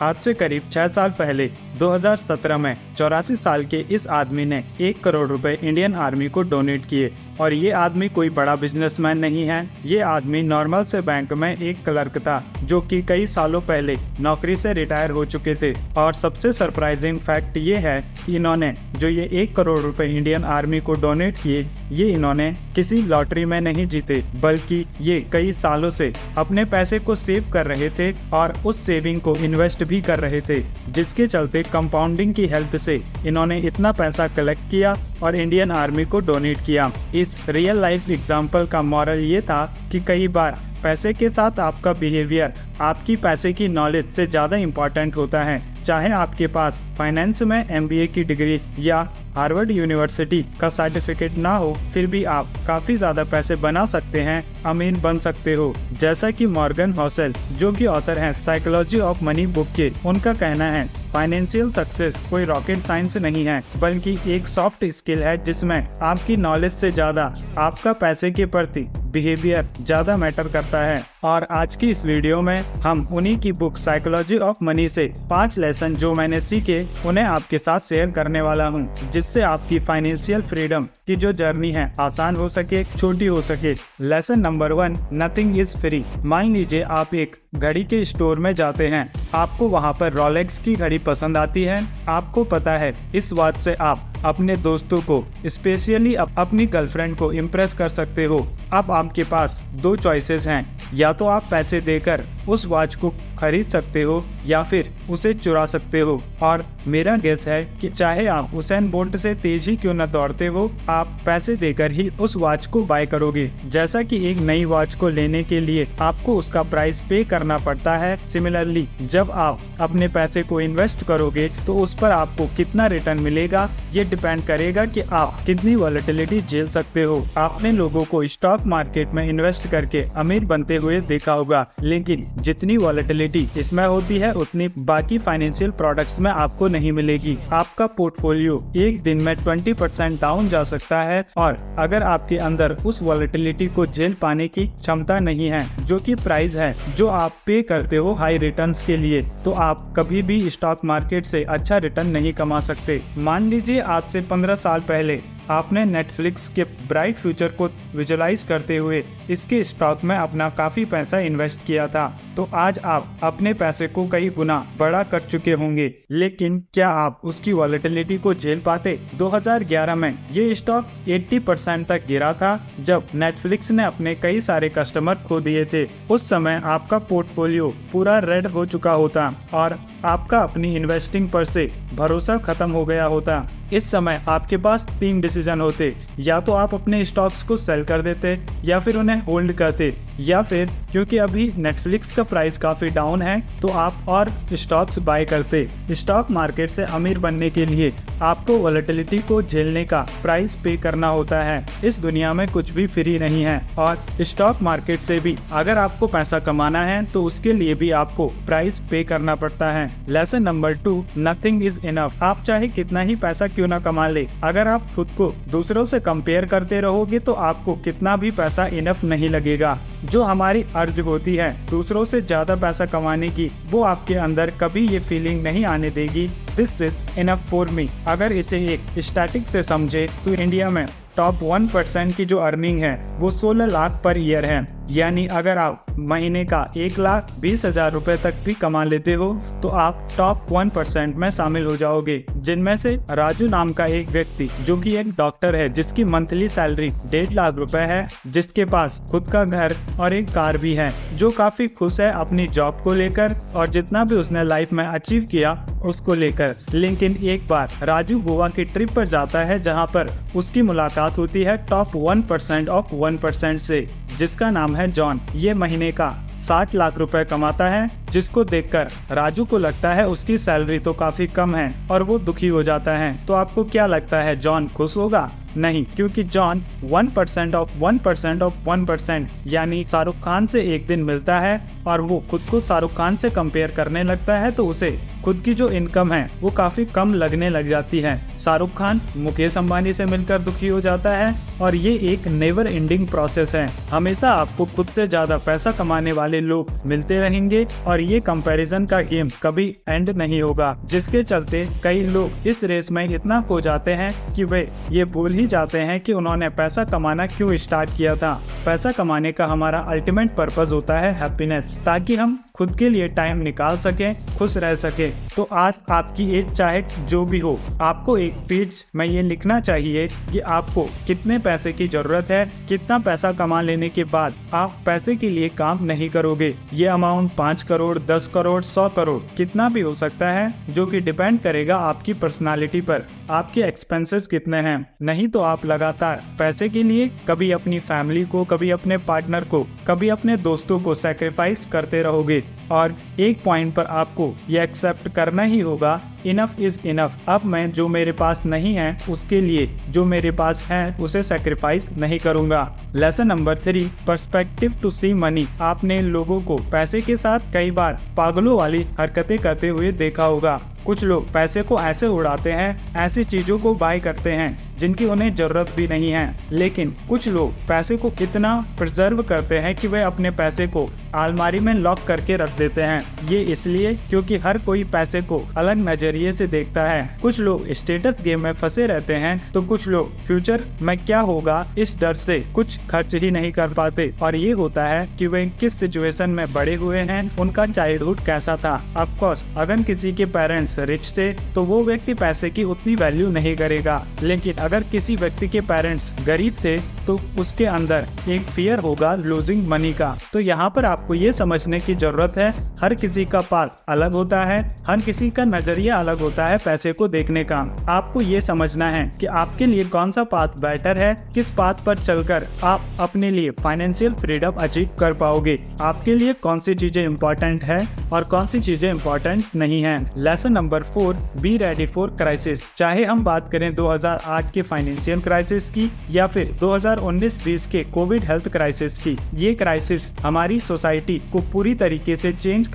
आज से करीब 6 साल पहले 2017 में 84 साल के इस आदमी ने 1 करोड़ रुपए इंडियन आर्मी को डोनेट किए। और ये आदमी कोई बड़ा बिजनेसमैन नहीं है। ये आदमी नॉर्मल से बैंक में एक क्लर्क था जो कि कई सालों पहले नौकरी से रिटायर हो चुके थे। और सबसे सरप्राइजिंग फैक्ट ये है कि इन्होंने जो ये 1 करोड़ रुपए इंडियन आर्मी को डोनेट किए, ये इन्होंने किसी लॉटरी में नहीं जीते, बल्कि ये कई सालों से अपने पैसे को सेव कर रहे थे और उस सेविंग को इन्वेस्ट भी कर रहे थे, जिसके चलते कंपाउंडिंग की हेल्प से इन्होंने इतना पैसा कलेक्ट किया और इंडियन आर्मी को डोनेट किया। इस रियल लाइफ एग्जाम्पल का मॉरल ये था कि कई बार पैसे के साथ आपका बिहेवियर आपकी पैसे की नॉलेज से ज़्यादा इम्पॉर्टेंट होता है। चाहे आपके पास फाइनेंस में MBA की डिग्री या हार्वर्ड यूनिवर्सिटी का सर्टिफिकेट ना हो, फिर भी आप काफ़ी ज़्यादा पैसे बना सकते हैं, अमीर बन सकते हो। जैसा कि मॉर्गन हॉसेल, जो कि ऑथर हैं साइकोलॉजी ऑफ मनी बुक के, उनका कहना है फाइनेंशियल सक्सेस कोई रॉकेट साइंस नहीं है, बल्कि एक सॉफ्ट स्किल है जिसमें आपकी नॉलेज से ज़्यादा आपका पैसे के प्रति बिहेवियर ज़्यादा मैटर करता है। और आज की इस वीडियो में हम उन्हीं की बुक साइकोलॉजी ऑफ मनी से 5 लेसन जो मैंने सीखे उन्हें आपके साथ शेयर करने वाला हूं, जिससे आपकी फाइनेंशियल फ्रीडम की जो जर्नी है आसान हो सके, छोटी हो सके। Lesson number 1, nothing is free. मान लीजिए आप एक घड़ी के स्टोर में जाते हैं, आपको वहां पर रोलेक्स की घड़ी पसंद आती है। आपको पता है इस बात से आप अपने दोस्तों को, स्पेशली अपनी गर्लफ्रेंड को इम्प्रेस कर सकते हो। अब आपके पास 2 चॉइसेस हैं, या तो आप पैसे देकर उस वॉच को खरीद सकते हो या फिर उसे चुरा सकते हो। और मेरा गेस है कि चाहे आप उसेन बोल्ट से तेज ही क्यों न दौड़ते हो, आप पैसे देकर ही उस वॉच को बाय करोगे। जैसा कि एक नई वॉच को लेने के लिए आपको उसका प्राइस पे करना पड़ता है, सिमिलरली जब आप अपने पैसे को इन्वेस्ट करोगे तो उस पर आपको कितना रिटर्न मिलेगा, ये डिपेंड करेगा कि आप कितनी वॉलेटिलिटी झेल सकते हो। आपने लोगों को स्टॉक मार्केट में इन्वेस्ट करके अमीर बनते हुए देखा होगा, लेकिन जितनी वॉलेटिलिटी इसमें होती है उतनी बाकी फाइनेंशियल प्रोडक्ट्स में आपको नहीं मिलेगी। आपका पोर्टफोलियो एक दिन में 20% डाउन जा सकता है, और अगर आपके अंदर उस वॉलेटिलिटी को झेल पाने की क्षमता नहीं है, जो कि प्राइस है जो आप पे करते हो हाई रिटर्न्स के लिए, तो आप कभी भी स्टॉक मार्केट से अच्छा रिटर्न नहीं कमा सकते। मान लीजिए आज से 15 साल पहले आपने नेटफ्लिक्स के ब्राइट फ्यूचर को विजुलाइज करते हुए इसके स्टॉक में अपना काफ़ी पैसा इन्वेस्ट किया था, तो आज आप अपने पैसे को कई गुना बड़ा कर चुके होंगे। लेकिन क्या आप उसकी वॉलेटिलिटी को झेल पाते? 2011 में ये स्टॉक 80% तक गिरा था, जब नेटफ्लिक्स ने अपने कई सारे कस्टमर खो दिए थे। उस समय आपका पोर्टफोलियो पूरा रेड हो चुका होता और आपका अपनी इन्वेस्टिंग पर से भरोसा खत्म हो गया होता। इस समय आपके पास 3 डिसीजन होते, या तो आप अपने स्टॉक्स को सेल कर देते, या फिर उन्हें होल्ड करते, या फिर क्योंकि अभी नेटफ्लिक्स का प्राइस काफ़ी डाउन है तो आप और स्टॉक्स बाय करते। स्टॉक मार्केट से अमीर बनने के लिए आपको वॉलेटिलिटी को झेलने का प्राइस पे करना होता है। इस दुनिया में कुछ भी फ्री नहीं है, और स्टॉक मार्केट से भी अगर आपको पैसा कमाना है तो उसके लिए भी आपको प्राइस पे करना पड़ता है। Lesson number 2, nothing is enough. आप चाहे कितना ही पैसा क्यों ना कमा ले, अगर आप खुद को दूसरों से कंपेयर करते रहोगे तो आपको कितना भी पैसा इनफ नहीं लगेगा। जो हमारी अर्ज होती है दूसरों से ज्यादा पैसा कमाने की, वो आपके अंदर कभी ये फीलिंग नहीं आने देगी this is enough for me. अगर इसे एक स्टैटिक से समझे तो इंडिया में टॉप 1% की जो अर्निंग है वो 16 लाख पर ईयर है। यानी अगर आप महीने का 1,20,000 रुपए तक भी कमा लेते हो तो आप टॉप 1% में शामिल हो जाओगे। जिनमें से राजू नाम का एक व्यक्ति, जो कि एक डॉक्टर है, जिसकी मंथली सैलरी 1.5 लाख रुपए है, जिसके पास खुद का घर और एक कार भी है, जो काफी खुश है अपनी जॉब को लेकर और जितना भी उसने लाइफ में अचीव किया उसको लेकर। लेकिन एक बार राजू गोवा की ट्रिप पर जाता है, जहाँ पर उसकी मुलाकात होती है टॉप 1% ऑफ 1% से, जिसका नाम है जॉन। ये महीने का 60 लाख रुपए कमाता है, जिसको देखकर राजू को लगता है उसकी सैलरी तो काफी कम है और वो दुखी हो जाता है। तो आपको क्या लगता है, जॉन खुश होगा? नहीं, क्योंकि जॉन 1% ऑफ 1% ऑफ 1% यानी शाहरुख खान से एक दिन मिलता है और वो खुद को शाहरुख खान से कंपेयर करने लगता है तो उसे खुद की जो इनकम है वो काफी कम लगने लग जाती है। शाहरुख खान मुकेश अंबानी से मिलकर दुखी हो जाता है और ये एक नेवर एंडिंग प्रोसेस है। हमेशा आपको खुद से ज्यादा पैसा कमाने वाले लोग मिलते रहेंगे और ये कंपैरिजन का गेम कभी एंड नहीं होगा, जिसके चलते कई लोग इस रेस में इतना खो जाते हैं कि वे ये भूल ही जाते हैं कि उन्होंने पैसा कमाना क्यों स्टार्ट किया था। पैसा कमाने का हमारा अल्टीमेट पर्पस होता है हैप्पीनेस, ताकि हम खुद के लिए टाइम निकाल सकें, खुश रह सकें। तो आज आपकी एज चाहे जो भी हो, आपको एक पेज में ये लिखना चाहिए कि आपको कितने पैसे की जरूरत है, कितना पैसा कमा लेने के बाद आप पैसे के लिए काम नहीं करोगे। ये अमाउंट 5 करोड़, 10 करोड़, 100 करोड़ कितना भी हो सकता है, जो कि डिपेंड करेगा आपकी पर्सनालिटी पर, आपके एक्सपेंसेस कितने हैं। नहीं तो आप लगातार पैसे के लिए कभी अपनी फैमिली को, कभी अपने पार्टनर को, कभी अपने दोस्तों को सैक्रिफाइस करते रहोगे और एक पॉइंट पर आपको ये एक्सेप्ट करना ही होगा, इनफ इज इनफ। अब मैं जो मेरे पास नहीं है उसके लिए जो मेरे पास है उसे सैक्रिफाइस नहीं करूंगा। Lesson number 3, perspective to see money. आपने लोगों को पैसे के साथ कई बार पागलों वाली हरकतें करते हुए देखा होगा। कुछ लोग पैसे को ऐसे उड़ाते हैं, ऐसी चीजों को बाय करते हैं जिनकी उन्हें जरूरत भी नहीं है। लेकिन कुछ लोग पैसे को इतना प्रिजर्व करते हैं कि वे अपने पैसे को अलमारी में लॉक करके रख देते हैं। ये इसलिए क्योंकि हर कोई पैसे को अलग नजरिए से देखता है। कुछ लोग स्टेटस गेम में फंसे रहते हैं तो कुछ लोग फ्यूचर में क्या होगा इस डर से कुछ खर्च ही नहीं कर पाते। और ये होता है कि वे किस सिचुएशन में बड़े हुए हैं, उनका चाइल्डहुड कैसा था। ऑफ कोर्स अगर किसी के पेरेंट्स रिच थे तो वो व्यक्ति पैसे की उतनी वैल्यू नहीं करेगा, लेकिन अगर किसी व्यक्ति के पेरेंट्स गरीब थे तो उसके अंदर एक फियर होगा लूजिंग मनी का। तो यहाँ पर आपको ये समझने की जरूरत है, हर किसी का पाथ अलग होता है, हर किसी का नजरिया अलग होता है पैसे को देखने का। आपको ये समझना है कि आपके लिए कौन सा पाथ बेटर है, किस पाथ पर चलकर आप अपने लिए फाइनेंशियल फ्रीडम अचीव कर पाओगे। आपके लिए कौन सी चीजें इंपॉर्टेंट है और कौन सी चीजें इंपॉर्टेंट नहीं है। Lesson number 4, be ready for crisis. चाहे हम बात करें 2008 के फाइनेंशियल क्राइसिस की या फिर 2019-20 के कोविड हेल्थ क्राइसिस की, ये क्राइसिस हमारी सोसाइटी को पूरी तरीके से चेंज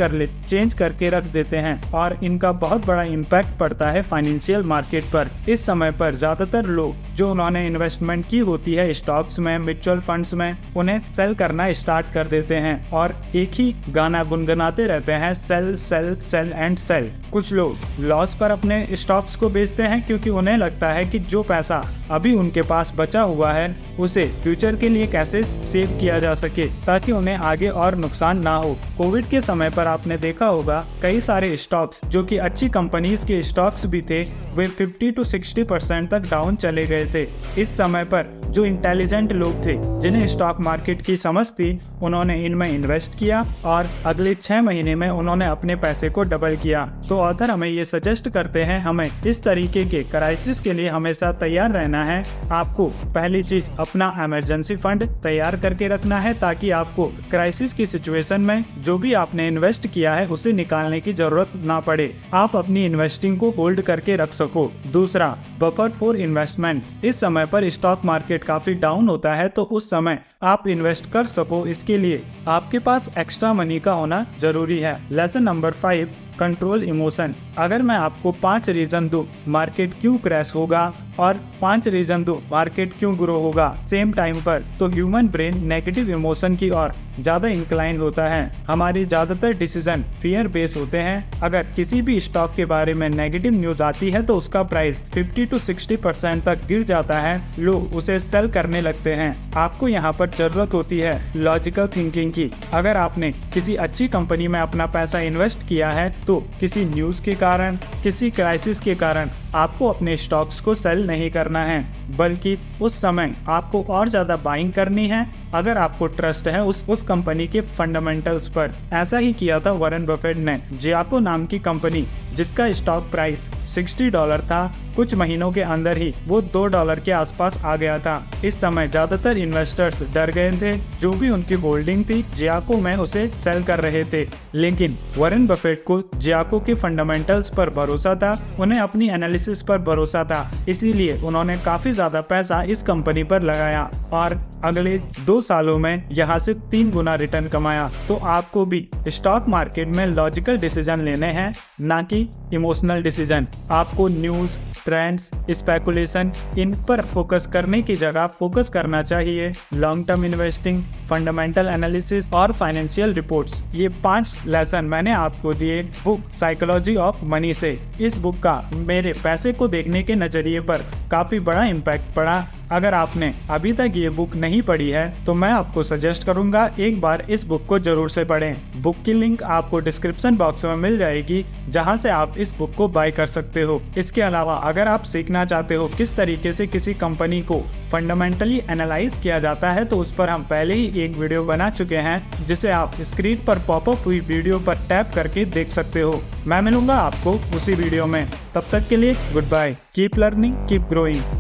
करके रख देते हैं और इनका बहुत बड़ा इम्पैक्ट पड़ता है फाइनेंशियल मार्केट पर। इस समय पर ज्यादातर लोग जो उन्होंने इन्वेस्टमेंट की होती है स्टॉक्स में, म्यूचुअल फंड्स में, उन्हें सेल करना स्टार्ट कर देते हैं और एक ही गाना गुनगुनाते रहते हैं, sale sale sale and sale. कुछ लोग लॉस पर अपने स्टॉक्स को बेचते हैं क्योंकि उन्हें लगता है कि जो पैसा अभी उनके पास बचा हुआ है उसे फ्यूचर के लिए कैसे सेव किया जा सके ताकि उन्हें आगे और नुकसान ना हो। कोविड के समय पर आपने देखा होगा कई सारे स्टॉक्स जो कि अच्छी कंपनीज के स्टॉक्स भी थे, वे 50 to 60% तक डाउन चले गए थे। इस समय पर जो इंटेलिजेंट लोग थे, जिन्हें स्टॉक मार्केट की समझ थी, उन्होंने इनमें इन्वेस्ट किया और अगले 6 महीने में उन्होंने अपने पैसे को डबल किया। तो ऑथर हमें ये सजेस्ट करते हैं, हमें इस तरीके के क्राइसिस के लिए हमेशा तैयार रहना है। आपको पहली चीज अपना इमरजेंसी फंड तैयार करके रखना है ताकि आपको क्राइसिस की सिचुएशन में जो भी आपने इन्वेस्ट किया है उसे निकालने की जरूरत ना पड़े, आप अपनी इन्वेस्टिंग को होल्ड करके रख सको। दूसरा, बफर फॉर इन्वेस्टमेंट। इस समय पर स्टॉक मार्केट काफी डाउन होता है तो उस समय आप इन्वेस्ट कर सको, इसके लिए आपके पास एक्स्ट्रा मनी का होना जरूरी है। Lesson number 5, control emotion. अगर मैं आपको 5 रीजन दूं मार्केट क्यों क्रैश होगा और 5 रीजन दूं मार्केट क्यों ग्रो होगा सेम टाइम पर, तो ह्यूमन ब्रेन नेगेटिव इमोशन की ओर ज्यादा इंक्लाइन होता है। हमारी ज्यादातर डिसीजन फियर बेस होते हैं। अगर किसी भी स्टॉक के बारे में नेगेटिव न्यूज आती है तो उसका प्राइस 50 to 60% तक गिर जाता है, लोग उसे सेल करने लगते हैं। आपको यहाँ पर जरूरत होती है लॉजिकल थिंकिंग की। अगर आपने किसी अच्छी कंपनी में अपना पैसा इन्वेस्ट किया है तो किसी न्यूज के कारण, किसी क्राइसिस के कारण आपको अपने स्टॉक्स को सेल नहीं करना है, बल्कि उस समय आपको और ज्यादा बाइंग करनी है अगर आपको ट्रस्ट है उस कंपनी के फंडामेंटल्स पर। ऐसा ही किया था वॉरेन बफेट ने। जियाको नाम की कंपनी जिसका स्टॉक प्राइस $60 था, कुछ महीनों के अंदर ही वो $2 के आसपास आ गया था। इस समय ज्यादातर इन्वेस्टर्स डर गए थे, जो भी उनकी होल्डिंग थी जियाको में उसे सेल कर रहे थे। लेकिन वॉरेन बफेट को जियाको के फंडामेंटल्स पर भरोसा था, उन्हें अपनी एनालिसिस पर भरोसा था, इसीलिए उन्होंने काफी ज्यादा पैसा इस कंपनी पर लगाया और अगले 2 सालों में यहाँ से 3 गुना रिटर्न कमाया। तो आपको भी स्टॉक मार्केट में लॉजिकल डिसीजन लेने हैं, ना कि इमोशनल डिसीजन। आपको न्यूज़, ट्रेंड्स, स्पेकुलेशन इन पर फोकस करने की जगह फोकस करना चाहिए long term investing, fundamental analysis और फाइनेंशियल रिपोर्ट्स। ये 5 लेसन मैंने आपको दिए बुक साइकोलॉजी ऑफ मनी से। इस बुक का मेरे पैसे को देखने के नज़रिए पर काफ़ी बड़ा इम्पैक्ट पड़ा। अगर आपने अभी तक ये बुक नहीं पढ़ी है तो मैं आपको सजेस्ट करूंगा एक बार इस बुक को जरूर से पढ़ें। बुक की लिंक आपको डिस्क्रिप्शन बॉक्स में मिल जाएगी, जहां से आप इस बुक को बाय कर सकते हो। इसके अलावा अगर आप सीखना चाहते हो किस तरीके से किसी कंपनी को फंडामेंटली एनालाइज किया जाता है, तो उस पर हम पहले ही एक वीडियो बना चुके हैं, जिसे आप स्क्रीन पर पॉपअप हुई वीडियो पर टैप करके देख सकते हो। मैं मिलूंगा आपको उसी वीडियो में। तब तक के लिए goodbye. Keep learning, keep growing.